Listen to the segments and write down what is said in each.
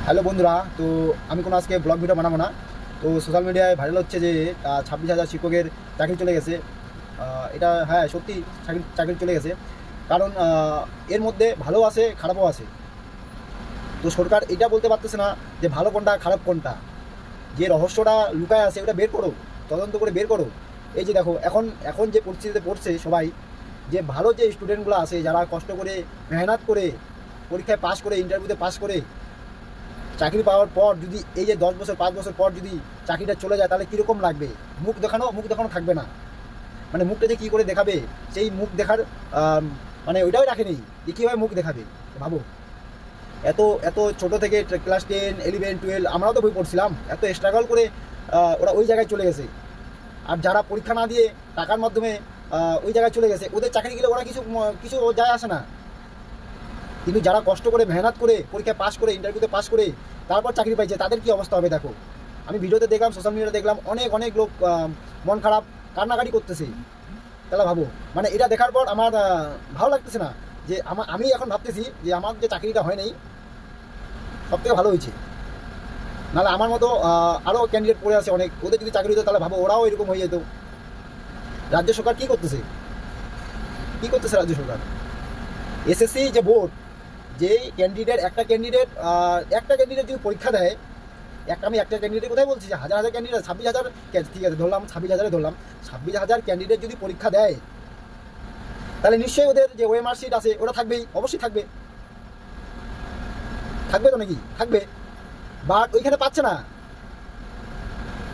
Hello বন্ধুরা, তো আমি কোনো আজকে ব্লগ ভিডিও বানাবো না। তো সোশ্যাল মিডিয়ায় ভাইরাল হচ্ছে যে 26,000 শিক্ষকের চাকরি চলে গেছে। এটা হ্যাঁ সত্যি চাকরি চাকরি চলে গেছে। কারণ এর মধ্যে ভালো আছে খারাপও আছে। তো সরকার এটা বলতে পারতেছে না যে ভালো কোনটা খারাপ কোনটা। যে রহস্যটা লুকায় আছে ওটা বের করো, তদন্ত করে বের করো। এই যে দেখো এখন এখন যে পরিস্থিতিতে পড়ছে সবাই, যে ভালো যে স্টুডেন্টগুলো আছে যারা কষ্ট করে মেহনত করে পরীক্ষায় পাশ করে ইন্টারভিউতে পাশ করে চাকরি পাওয়ার পর যদি এই যে 10 বছর 5 বছর পর যদি চাকরিটা চলে যায় তাহলে কীরকম লাগবে। মুখ দেখানো থাকবে না, মানে মুখটা যে কী করে দেখাবে সেই মুখ দেখার মানে ওইটাই রাখেনি যে কীভাবে মুখ দেখাবে। ভাবো, এত এত ছোটো থেকে ক্লাস 10, 11, 12 আমরাও তো বই পড়ছিলাম, এত স্ট্রাগল করে ওরা ওই জায়গায় চলে গেছে। আর যারা পরীক্ষা না দিয়ে টাকার মাধ্যমে ওই জায়গায় চলে গেছে ওদের চাকরি গেলে ওরা কিছু কিছু যায় আসে না। কিন্তু যারা কষ্ট করে মেহনত করে পরীক্ষায় পাশ করে ইন্টারভিউতে পাশ করে তারপর চাকরি পাইছে তাদের কি অবস্থা হবে দেখো। আমি ভিডিওতে দেখলাম, সোশ্যাল মিডিয়াতে দেখলাম, অনেক অনেক লোক মন খারাপ কান্নাকাটি করতেছে। তাহলে ভাবো, মানে এটা দেখার পর আমার ভালো লাগতেছে না যে আমি এখন ভাবতেছি যে আমার যে চাকরিটা হয় নাই সব থেকে ভালো হয়েছে। নাহলে আমার মতো আরও ক্যান্ডিডেট পড়ে আছে অনেক, ওদের যদি চাকরি হতো তাহলে ভাবো ওরাও এরকম হয়ে যেত। রাজ্য সরকার কী করতেছে রাজ্য সরকার? এসএসসি যে বোর্ড, যে ক্যান্ডিডেট একটা ক্যান্ডিডেট যদি পরীক্ষা দেয়, আমি একটা ক্যান্ডিডেট কোথায় বলছি যে হাজার হাজার ক্যান্ডিডেট, 26,000, ঠিক আছে ধরলাম 26,000 ধরলাম, 26,000 ক্যান্ডিডেট যদি পরীক্ষা দেয় তাহলে নিশ্চয়ই ওদের যে ওএমআর শিট আছে ওটা থাকবেই, অবশ্যই থাকবে তো নাকি থাকবে। বাট ওইখানে পাচ্ছে না,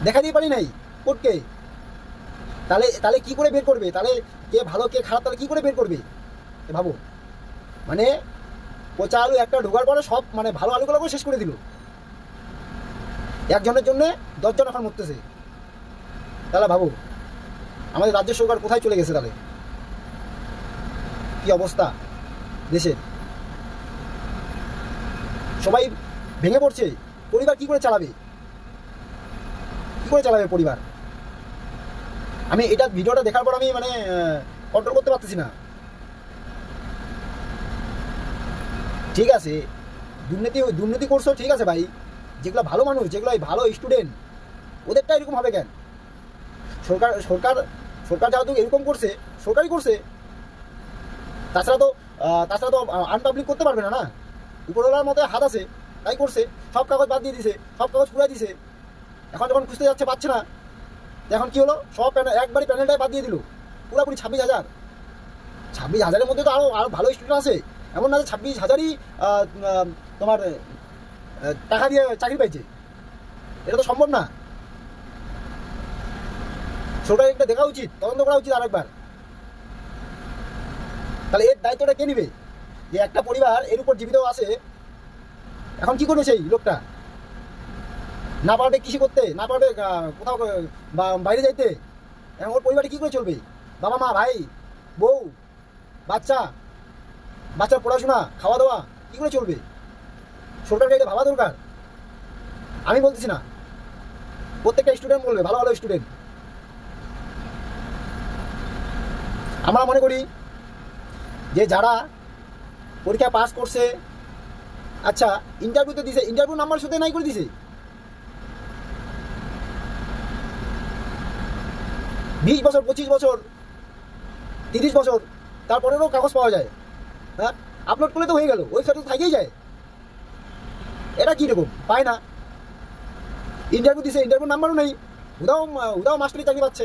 দেখা দিয়ে পারি নাই কোর্টকে। তাহলে তাহলে কী করে বের করবে? তাহলে কে ভালো কে খারাপ তাহলে কী করে বের করবে ভাবো। মানে পচা আলু একটা ঢোকার পরে সব মানে ভালো আলুগুলোকে শেষ করে দিল। একজনের জন্য 10 জন এখন মরতেছে। তাহলে ভাবো আমাদের রাজ্য সরকার কোথায় চলে গেছে, তাহলে কি অবস্থা দেশের। সবাই ভেঙে পড়ছে, পরিবার কি করে চালাবে পরিবার। আমি এটা ভিডিওটা দেখার পর আমি মানে কন্ট্রোল করতে পারতেছি না। ঠিক আছে, দুর্নীতি করছো, ঠিক আছে ভাই, যেগুলো ভালো মানুষ, যেগুলো ভালো স্টুডেন্ট ওদেরটা এরকম হবে কেন? সরকার সরকার সরকার যেহেতু এরকম করছে, সরকারই করছে, তাছাড়া তো আনপাবলিক করতে পারবে না। না, উপরওয়ালার মতো হাত আছে, তাই করছে। সব কাগজ বাদ দিয়ে দিছে, সব কাগজ পুরাই দিছে। এখন যখন খুঁজতে যাচ্ছে পাচ্ছে না, এখন কি হলো, সব একবারই প্যানেলটাই বাদ দিয়ে দিল পুরোপুরি। 26,000 মধ্যে তো আরও ভালো স্টুডেন্ট আছে, এমন না যে 26,000ই তোমার টাকা দিয়ে চাকরি পাইছে, এটা তো সম্ভব না। সরকার একটা দেখা উচিত, তদন্ত করা উচিত আরেকবার। তাহলে এর দায়িত্বটা কে নিবে? যে একটা পরিবার এর উপর জীবিত আছে, এখন কি করবে সেই লোকটা? না পারবে কৃষি করতে, না পারবে কোথাও বাইরে যাইতে, এখন ওর পরিবারে কী করে চলবে? বাবা মা, ভাই, বউ, বাচ্চার পড়াশোনা, খাওয়া দাওয়া কী করে চলবে? সরকারকে এটা ভাবা দরকার। আমি বলতেছি না, প্রত্যেকটা স্টুডেন্ট বলবে, ভালো ভালো স্টুডেন্ট। আমরা মনে করি যে যারা পরীক্ষা পাস করছে, আচ্ছা ইন্টারভিউতে দিছে, ইন্টারভিউ নাম্বার সাথে নাই করে দিছে, 20 বছর, 25 বছর, 30 বছর, তারপরেও কাগজ পাওয়া যায়। হ্যাঁ, আপলোড করলে তো হয়ে গেল, ওয়েবসাইটে তো থাকেই যায়। এটা কীরকম পায় না? ইন্টারভিউ দিছে, ইন্টারভিউ নাম্বারও নেই, উদাও মাস্টারি চাকরি পাচ্ছে।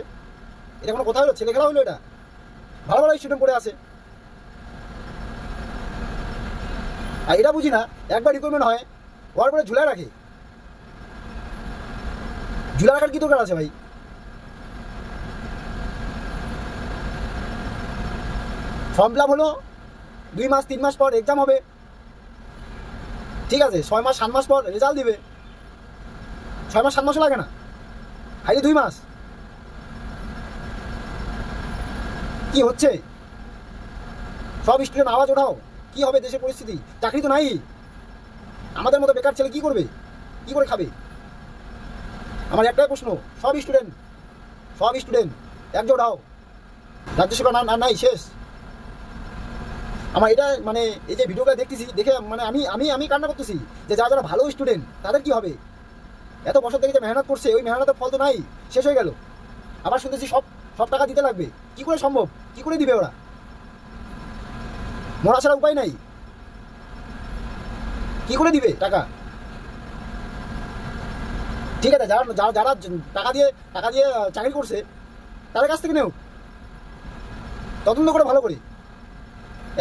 এটা কোনো কথা হলো? ছেলে খেলা হলো? এটা ভালো ভালো স্টুডেন্ট পড়ে আছে। আর এটা বুঝি না, একবার রিক্রুটমেন্ট হয় হওয়ার পরে ঝুলাই রাখে। ঝুলা রাখার কি দরকার আছে ভাই? ফর্ম ফিল আপ হলো, 2 মাস 3 মাস পর এক্সাম হবে, ঠিক আছে, 6 মাস 7 মাস পর রেজাল্ট দিবে। 6 মাস 7 মাসও লাগে না, খালি 2 মাস। কি হচ্ছে? সব স্টুডেন্ট আওয়াজ ওঠাও, কি হবে দেশের পরিস্থিতি? চাকরি তো নাই, আমাদের মতো বেকার ছেলে কি করবে, কি করে খাবে? আমার একটাই প্রশ্ন, সব স্টুডেন্ট একজোট হও, রাজ্য সরকার নাই শেষ। আমার এটা মানে এই যে ভিডিওটা দেখতেছি দেখে মানে আমি আমি আমি কান্না করতেছি যে যারা যারা ভালো স্টুডেন্ট তাদের কি হবে? এত বছর থেকে যে মেহনত করছে ওই মেহনতের ফল তো নাই, শেষ হয়ে গেল। আবার শুনতেছি সব সব টাকা দিতে লাগবে। কি করে সম্ভব? কি করে দিবে ওরা? মরা ছাড়া উপায় নাই। কি করে দিবে টাকা? ঠিক আছে, যারা যারা যারা টাকা দিয়ে চাকরি করছে তাদের কাছ থেকে নেও, তদন্ত করে ভালো করে।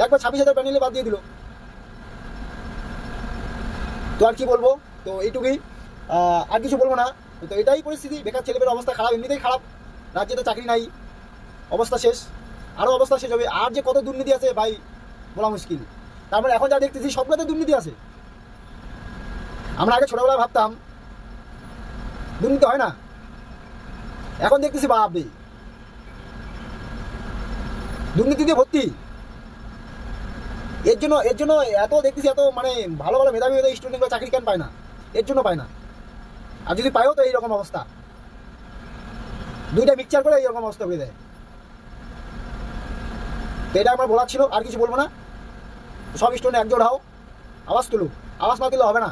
একবার 26,000 প্যানেলে বাদ দিয়ে দিল। তো আর কি বলবো, তো এইটুকুই, আর কিছু বলবো না। তো এটাই পরিস্থিতি, বেকার ছেলেমেয়ের অবস্থা খারাপ, এমনিতেই খারাপ, রাজ্যে তো চাকরি নাই, অবস্থা শেষ, আরও অবস্থা শেষ হবে। আর যে কত দুর্নীতি আছে ভাই বলা মুশকিল। তারপরে এখন যা দেখতেছি সবগুলোতে দুর্নীতি আছে। আমরা আগে ছোটবেলায় ভাবতাম দুর্নীতি হয় না, এখন দেখতেছি বাপরে দুর্নীতি দিয়ে ভর্তি। এর জন্য এত দেখতেছি, এত মানে ভালো ভালো মেধাবী স্টুডেন্টরা চাকরি কেন পায় না? এর জন্য পায় না। আর যদি পায়ও তো এইরকম অবস্থা, দুইটা মিক্সচার করে এইরকম অবস্থা হয়ে দেয়। তো এটা আমার বলার ছিল, আর কিছু বলবো না। সব স্টুডেন্ট একজোট হও, আওয়াজ তুলো, আওয়াজ না তুলে হবে না।